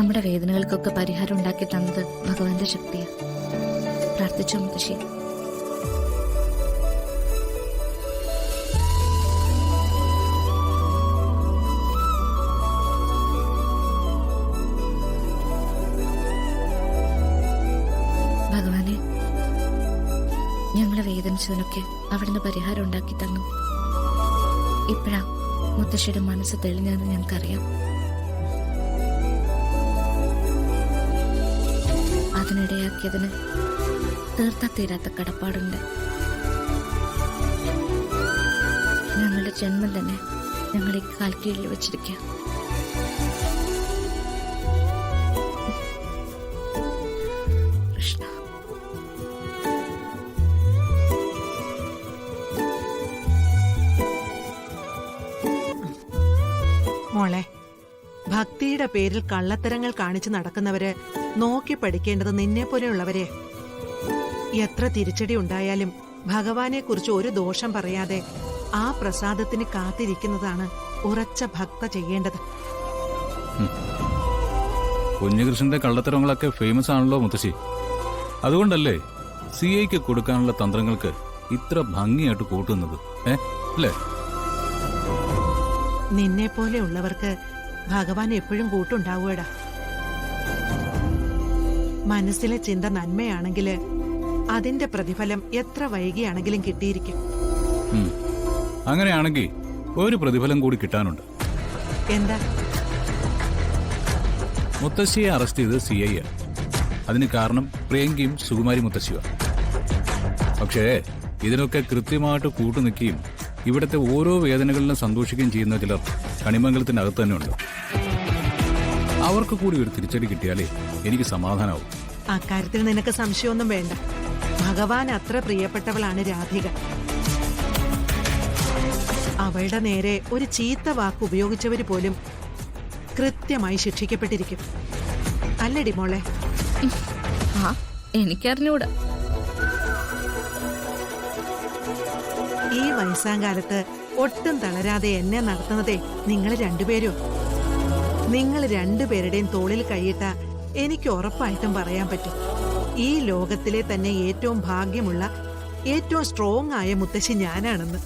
നമ്മുടെ വേദനകൾക്കൊക്കെ പരിഹാരം ഉണ്ടാക്കി തന്നത് ഭഗവാന്റെ ശക്തിയാണ്. പ്രാർത്ഥിച്ചോ മുത്തശ്ശി. ഭഗവാനെ, ഞങ്ങളെ വേദനിച്ചതിനൊക്കെ അവിടുന്ന് പരിഹാരം ഉണ്ടാക്കി തന്നു. ഇപ്പോഴാ മുത്തശ്ശിയുടെ മനസ്സ് തെളിഞ്ഞതെന്ന് ഞങ്ങൾക്കറിയാം. അതിനിടയാക്കിയതിന് തീർത്താ തീരാത്ത കടപ്പാടുണ്ട്. ഞങ്ങളുടെ ജന്മം തന്നെ ഞങ്ങളെ കാൽക്കീഴിൽ വെച്ചിരിക്കുക. കൃഷ്ണ, മോളെ, ഭക്തിയുടെ പേരിൽ കള്ളത്തരങ്ങൾ കാണിച്ചു നടക്കുന്നവര് നോക്കി പഠിക്കേണ്ടത് നിന്നെ പോലെയുള്ളവരെ. എത്ര തിരിച്ചടി ഉണ്ടായാലും ഭഗവാനെ കുറിച്ച് ഒരു ദോഷം പറയാതെ ആ പ്രസാദത്തിന് കാത്തിരിക്കുന്നതാണ് ഉറച്ച ഭക്ത ചെയ്യേണ്ടത്. കുഞ്ഞുകൃഷ്ണന്റെ കള്ളത്തരങ്ങളൊക്കെ ഫേമസ് ആണല്ലോ മുത്തശ്ശി. അതുകൊണ്ടല്ലേ CIക്ക് കൊടുക്കാനുള്ള തന്ത്രങ്ങൾക്ക് ഇത്ര ഭംഗിയായിട്ട് കൂട്ടുന്നത്, അല്ലേ? നിന്നെ പോലെയുള്ളവർക്ക് ഭഗവാൻ എപ്പോഴും കൂട്ടുണ്ടാവുകടാ. മനസ്സിലെ ചിന്ത നന്മയാണെങ്കില് അതിന്റെ പ്രതിഫലം എത്ര വൈകിയാണെങ്കിലും കിട്ടിയിരിക്കും. അങ്ങനെയാണെങ്കിൽ ഒരു പ്രതിഫലം കൂടി കിട്ടാനുണ്ട്. എന്താ? മുത്തശ്ശിയെ അറസ്റ്റ് ചെയ്ത് CI ആണ്. അതിന് കാരണം പ്രിയങ്കയും സുകുമാരി മുത്തശ്ശിയാണ്. പക്ഷേ ഇതിനൊക്കെ കൃത്യമായിട്ട് കൂട്ടുനിൽക്കുകയും ഇവിടുത്തെ ഓരോ വേദനകളിലും സന്തോഷിക്കുകയും ചെയ്യുന്ന ചിലർ കണിമംഗലത്തിന്റെ അകത്ത് തന്നെ ഉണ്ട്. അവർക്ക് കൂടി ഒരു തിരിച്ചടി കിട്ടിയാലേ എനിക്ക് സമാധാനമാവും. അക്കാര്യത്തിൽ നിനക്ക് സംശയമൊന്നും വേണ്ട. ഭഗവാൻ അത്ര പ്രിയപ്പെട്ടവളാണ് രാധിക. അവളുടെ നേരെ ഒരു ചീത്ത വാക്ക് ഉപയോഗിച്ചവര് പോലും കൃത്യമായി ശിക്ഷിക്കപ്പെട്ടിരിക്കും. അല്ലടി മോളെ? എനിക്കറിഞ്ഞൂടാ. ഈ വയസ്സാങ്കാലത്ത് ഒട്ടും തളരാതെ എന്നെ നടത്തുന്നതേ നിങ്ങൾ രണ്ടുപേരും. നിങ്ങൾ രണ്ടുപേരുടെയും തോളിൽ കൈയിട്ട എനിക്ക് ഉറപ്പായിട്ടും പറയാൻ പറ്റും, ഈ ലോകത്തിലെ തന്നെ ഏറ്റവും ഭാഗ്യമുള്ള ഏറ്റവും സ്ട്രോങ് ആയ മുത്തശ്ശി ഞാനാണെന്ന്.